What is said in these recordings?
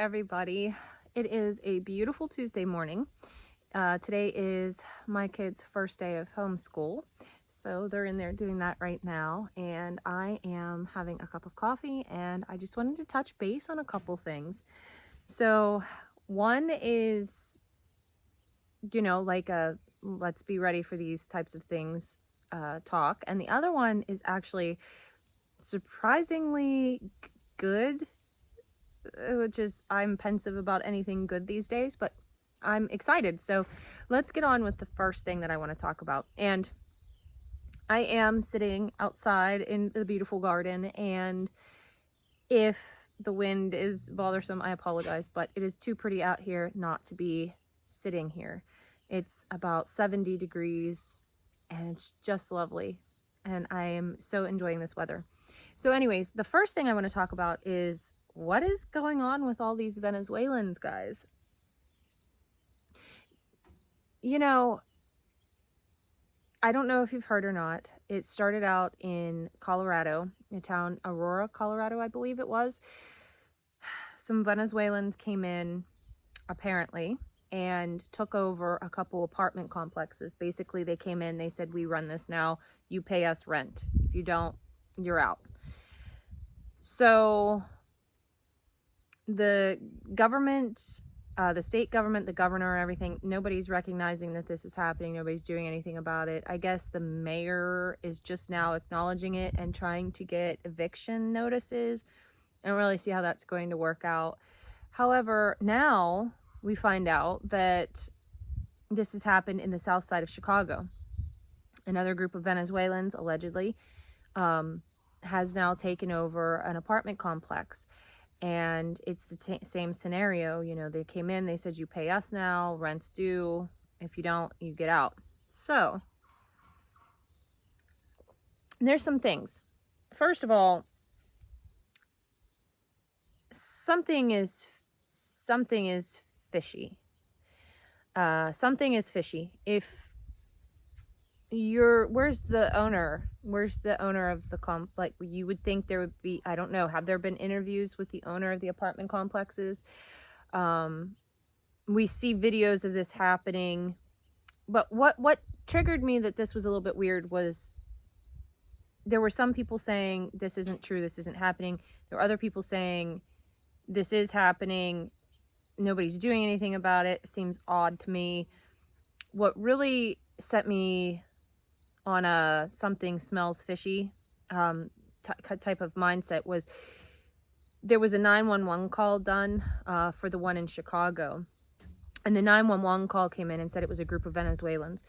everybody. It is a beautiful Tuesday morning. Today is my kids' first day of homeschool. So they're in there doing that right now. And I am having a cup of coffee and I just wanted to touch base on a couple things. So one is, like a let's be ready for these types of things talk. And the other one is actually surprisingly good, which is I'm pensive about anything good these days, but I'm excited. So let's get on with the first thing that I want to talk about. And I am sitting outside in the beautiful garden, and if the wind is bothersome, I apologize, but it is too pretty out here not to be sitting here. It's about 70 degrees and it's just lovely, and I am so enjoying this weather. So anyways, the first thing I want to talk about is what is going on with all these Venezuelans, guys? I don't know if you've heard or not. It started out in Colorado, the town Aurora, Colorado, I believe it was. Some Venezuelans came in, apparently, and took over a couple apartment complexes. Basically, they came in, they said, "We run this now. You pay us rent. If you don't, you're out." So the government, the state government, the governor, and everything, nobody's recognizing that this is happening. Nobody's doing anything about it. I guess the mayor is just now acknowledging it and trying to get eviction notices. I don't really see how that's going to work out. However, now we find out that this has happened in the south side of Chicago. Another group of Venezuelans, allegedly, has now taken over an apartment complex. And it's the same scenario. They came in, they said, "You pay us now, rent's due. If you don't, you get out." So there's some things. First of all, something is fishy. Something is fishy. If where's the owner of the like, you would think there would be, I don't know, have there been interviews with the owner of the apartment complexes? We see videos of this happening, but what triggered me that this was a little bit weird was there were some people saying this isn't true, this isn't happening. There were other people saying this is happening, nobody's doing anything about it. It seems odd to me. What really set me on a something smells fishy type of mindset was there was a 911 call done for the one in Chicago, and the 911 call came in and said it was a group of Venezuelans.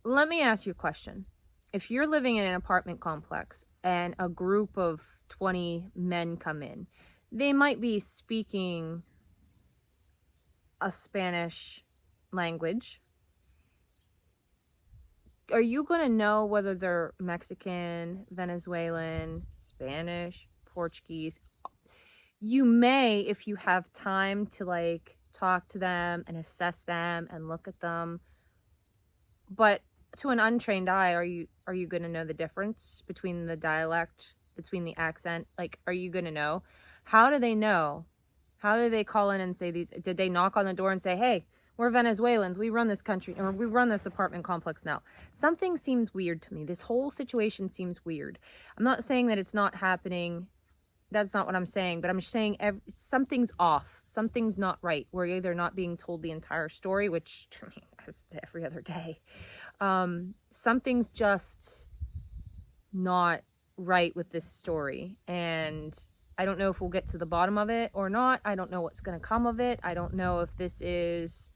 Let me ask you a question. If you're living in an apartment complex and a group of 20 men come in, they might be speaking a Spanish language. Are you going to know whether they're Mexican, Venezuelan, Spanish, Portuguese? You may, if you have time to talk to them and assess them and look at them. But to an untrained eye, are you going to know the difference between the dialect, between the accent? Are you going to know? How do they know? How do they call in and say these? Did they knock on the door and say, "Hey, we're Venezuelans, we run this country, or we run this apartment complex now"? Something seems weird to me. This whole situation seems weird. I'm not saying that it's not happening. That's not what I'm saying. But I'm saying something's off. Something's not right. We're either not being told the entire story, which to me is every other day. Something's just not right with this story. And I don't know if we'll get to the bottom of it or not. I don't know what's going to come of it. I don't know if this is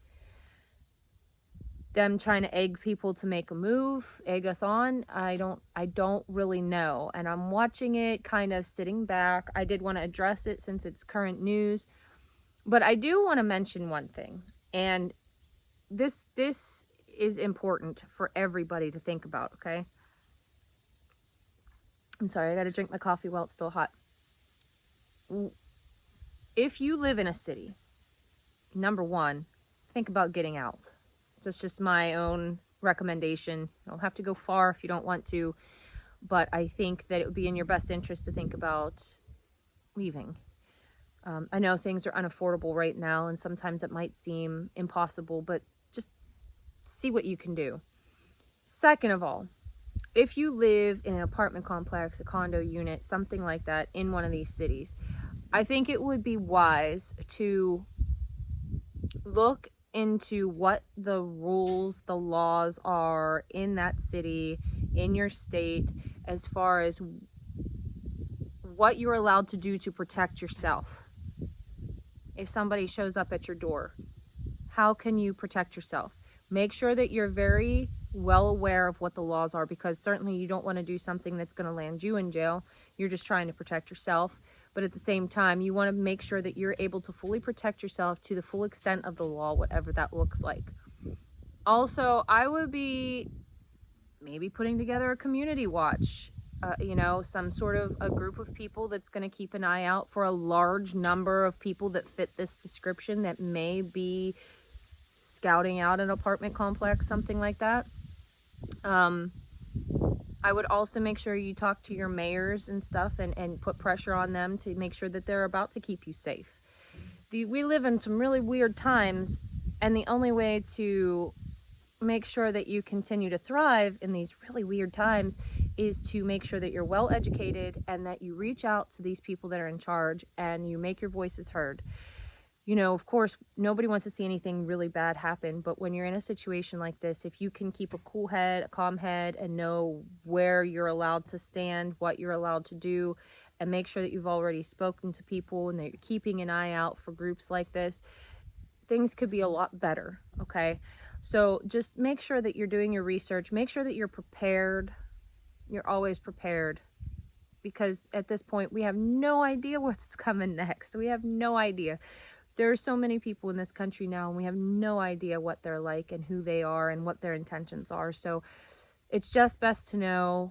them trying to egg people to make a move, egg us on. I don't really know. And I'm watching it, kind of sitting back. I did want to address it since it's current news. But I do want to mention one thing. And this is important for everybody to think about, okay? I'm sorry, I got to drink my coffee while it's still hot. If you live in a city, number one, think about getting out. That's just my own recommendation. You don't have to go far if you don't want to, but I think that it would be in your best interest to think about leaving. I know things are unaffordable right now, and sometimes it might seem impossible, but just see what you can do. Second of all, if you live in an apartment complex, a condo unit, something like that in one of these cities, I think it would be wise to look into what the rules, the laws are in that city, in your state, as far as what you're allowed to do to protect yourself. If somebody shows up at your door, how can you protect yourself? Make sure that you're very well aware of what the laws are, because certainly you don't want to do something that's going to land you in jail. You're just trying to protect yourself. But at the same time, you want to make sure that you're able to fully protect yourself to the full extent of the law, whatever that looks like. Also, I would be maybe putting together a community watch, some sort of a group of people that's going to keep an eye out for a large number of people that fit this description that may be scouting out an apartment complex, something like that. I would also make sure you talk to your mayors and stuff, and put pressure on them to make sure that they're about to keep you safe. We live in some really weird times, and the only way to make sure that you continue to thrive in these really weird times is to make sure that you're well educated and that you reach out to these people that are in charge and you make your voices heard. Of course, nobody wants to see anything really bad happen, but when you're in a situation like this, if you can keep a cool head, a calm head, and know where you're allowed to stand, what you're allowed to do, and make sure that you've already spoken to people and that you're keeping an eye out for groups like this, things could be a lot better, okay? So just make sure that you're doing your research. Make sure that you're prepared. You're always prepared, because at this point, we have no idea what's coming next. We have no idea. There are so many people in this country now, and we have no idea what they're like and who they are and what their intentions are. So it's just best to know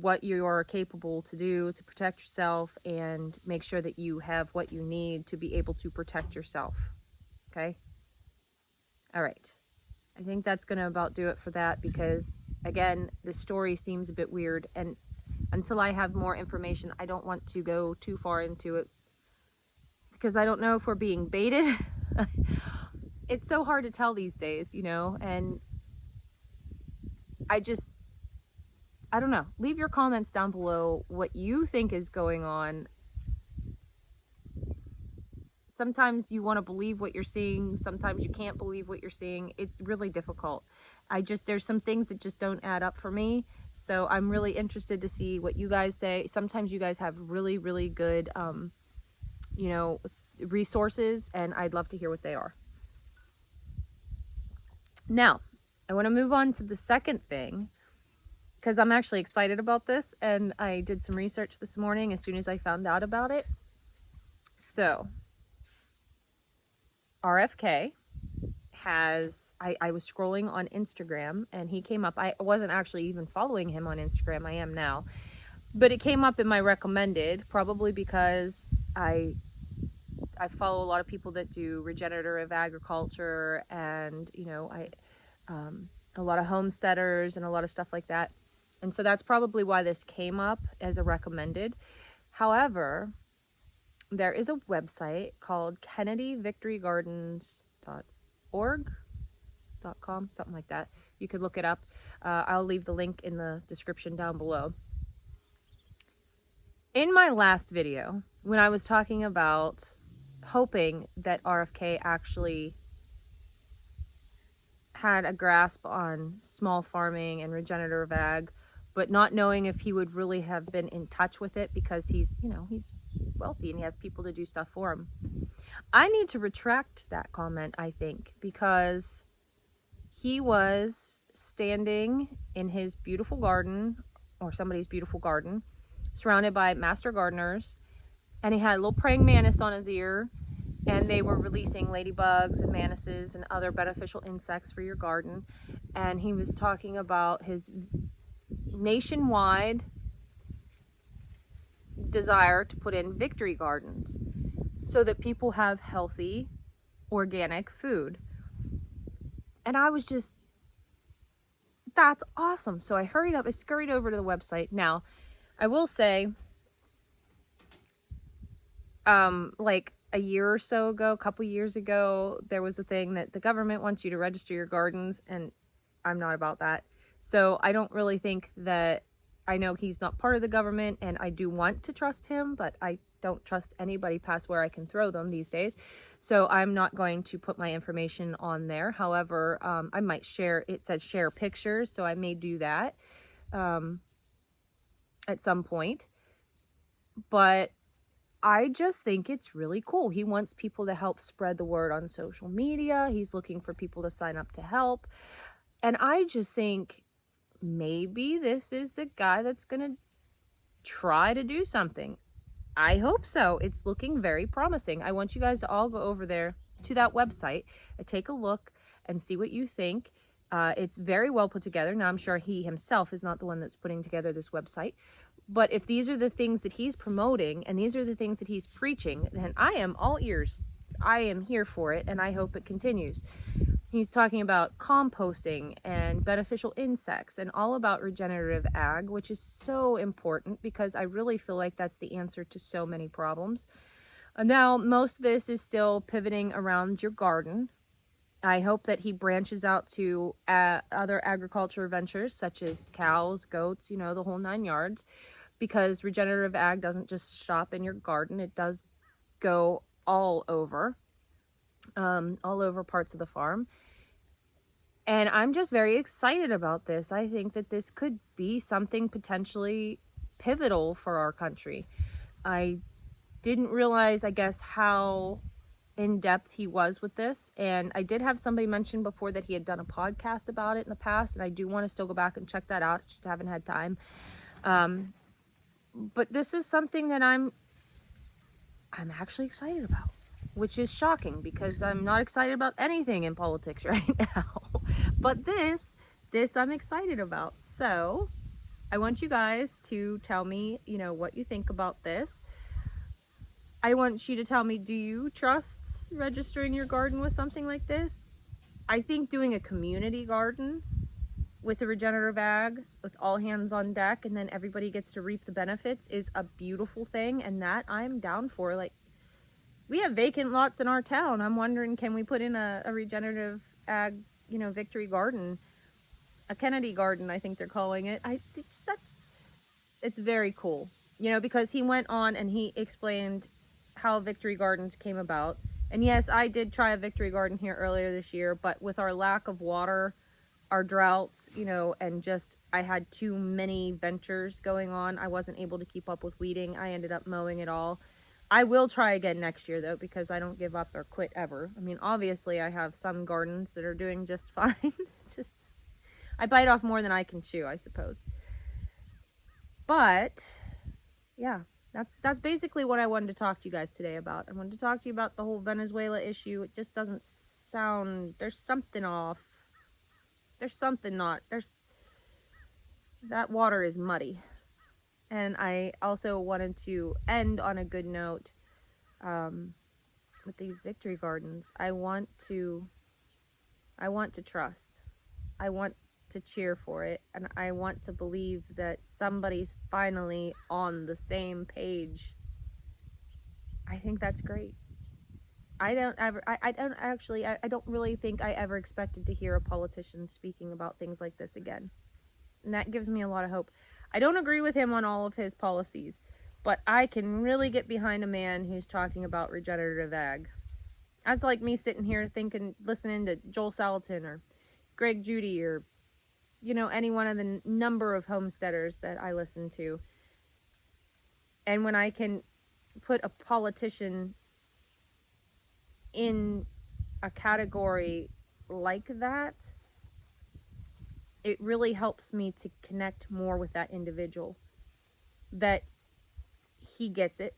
what you are capable to do to protect yourself, and make sure that you have what you need to be able to protect yourself. Okay? All right. I think that's going to about do it for that, because again, this story seems a bit weird, and until I have more information, I don't want to go too far into it, because I don't know if we're being baited. It's so hard to tell these days, and I don't know. Leave your comments down below what you think is going on. Sometimes you want to believe what you're seeing. Sometimes you can't believe what you're seeing. It's really difficult. There's some things that just don't add up for me. So I'm really interested to see what you guys say. Sometimes you guys have really, really good, resources, and I'd love to hear what they are. Now, I want to move on to the second thing, because I'm actually excited about this, and I did some research this morning as soon as I found out about it. So, RFK I was scrolling on Instagram, and he came up. I wasn't actually even following him on Instagram. I am now. But it came up in my recommended, probably because I follow a lot of people that do regenerative agriculture, and a lot of homesteaders and a lot of stuff like that. And so that's probably why this came up as a recommended. However, there is a website called KennedyVictoryGardens.org.com, something like that. You could look it up. I'll leave the link in the description down below. In my last video, when I was talking about hoping that RFK actually had a grasp on small farming and regenerative ag, but not knowing if he would really have been in touch with it, because he's wealthy and he has people to do stuff for him. I need to retract that comment, I think, because he was standing in his beautiful garden, or somebody's beautiful garden, surrounded by master gardeners, and he had a little praying mantis on his ear, and they were releasing ladybugs and mantises and other beneficial insects for your garden. And he was talking about his nationwide desire to put in victory gardens so that people have healthy, organic food. And I was just, that's awesome. So I scurried over to the website. Now, I will say, like a year or so ago, a couple years ago, there was a thing that the government wants you to register your gardens, and I'm not about that. So I don't really think that, I know he's not part of the government, and I do want to trust him, but I don't trust anybody past where I can throw them these days. So I'm not going to put my information on there. However, I might share, it says share pictures, so I may do that um, at some point. But I just think it's really cool. He wants people to help spread the word on social media. He's looking for people to sign up to help. And I just think maybe this is the guy that's going to try to do something. I hope so. It's looking very promising. I want you guys to all go over there to that website and take a look and see what you think. It's very well put together. Now, I'm sure he himself is not the one that's putting together this website. But if these are the things that he's promoting and these are the things that he's preaching, then I am all ears. I am here for it, and I hope it continues. He's talking about composting and beneficial insects and all about regenerative ag, which is so important because I really feel like that's the answer to so many problems. Now, most of this is still pivoting around your garden. I hope that he branches out to other agriculture ventures such as cows, goats, you know, the whole 9 yards, because regenerative ag doesn't just shop in your garden. It does go all over parts of the farm. And I'm just very excited about this. I think that this could be something potentially pivotal for our country. I didn't realize, I guess, how in depth he was with this. And I did have somebody mention before that he had done a podcast about it in the past. And I do want to still go back and check that out. Just haven't had time. But this is something that I'm actually excited about, which is shocking because I'm not excited about anything in politics right now. But this I'm excited about. So I want you guys to tell me, you know, what you think about this. I want you to tell me, do you trust registering your garden with something like this? I think doing a community garden with the regenerative ag, with all hands on deck, and then everybody gets to reap the benefits is a beautiful thing, and that I'm down for. Like, we have vacant lots in our town. I'm wondering, can we put in a regenerative ag, you know, victory garden, a Kennedy garden, I think they're calling it. It's very cool, you know, because he went on and he explained how victory gardens came about. And yes, I did try a victory garden here earlier this year, but with our lack of water, our droughts, you know, and just I had too many ventures going on. I wasn't able to keep up with weeding. I ended up mowing it all. I will try again next year though, because I don't give up or quit ever. I mean, obviously I have some gardens that are doing just fine. Just, I bite off more than I can chew, I suppose. But yeah, that's basically what I wanted to talk to you guys today about. I wanted to talk to you about the whole Venezuela issue. It just doesn't sound, there's something off. There's something not, that water is muddy. And I also wanted to end on a good note with these victory gardens. I want to trust. I want to cheer for it, and I want to believe that somebody's finally on the same page. I think that's great. I don't really think I ever expected to hear a politician speaking about things like this again. And that gives me a lot of hope. I don't agree with him on all of his policies, but I can really get behind a man who's talking about regenerative ag. That's like me sitting here thinking, listening to Joel Salatin or Greg Judy or, you know, any one of the number of homesteaders that I listen to. And when I can put a politician in a category like that, it really helps me to connect more with that individual, that he gets it.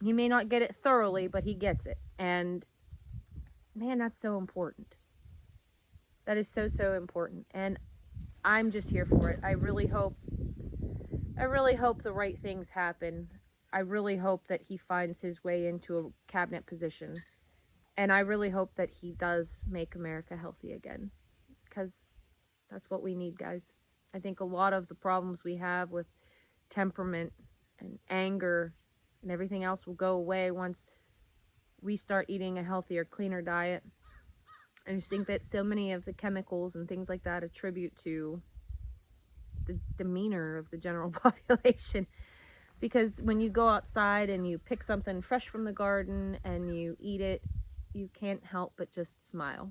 He may not get it thoroughly, but he gets it. And man, that's so important. That is so, so important. And I'm just here for it. I really hope the right things happen. I really hope that he finds his way into a cabinet position. And I really hope that he does make America healthy again, because that's what we need, guys. I think a lot of the problems we have with temperament and anger and everything else will go away once we start eating a healthier, cleaner diet. I just think that so many of the chemicals and things like that attribute to the demeanor of the general population. Because when you go outside and you pick something fresh from the garden and you eat it, you can't help but just smile.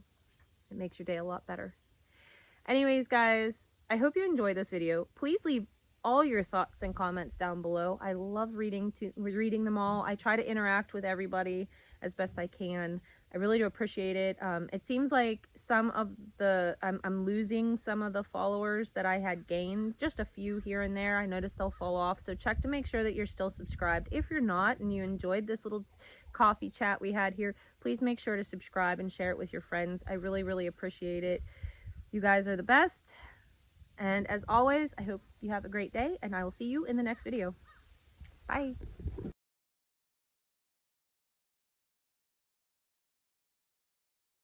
It makes your day a lot better. Anyways, guys, I hope you enjoyed this video. Please leave all your thoughts and comments down below. I love reading them all. I try to interact with everybody as best I can. I really do appreciate it. It seems like some of the I'm losing some of the followers that I had gained, just a few here and there. I noticed they'll fall off, so check to make sure that you're still subscribed. If you're not and you enjoyed this little coffee chat we had here, please make sure to subscribe and share it with your friends. I really appreciate it. You guys are the best. And as always, I hope you have a great day, and I will see you in the next video. Bye.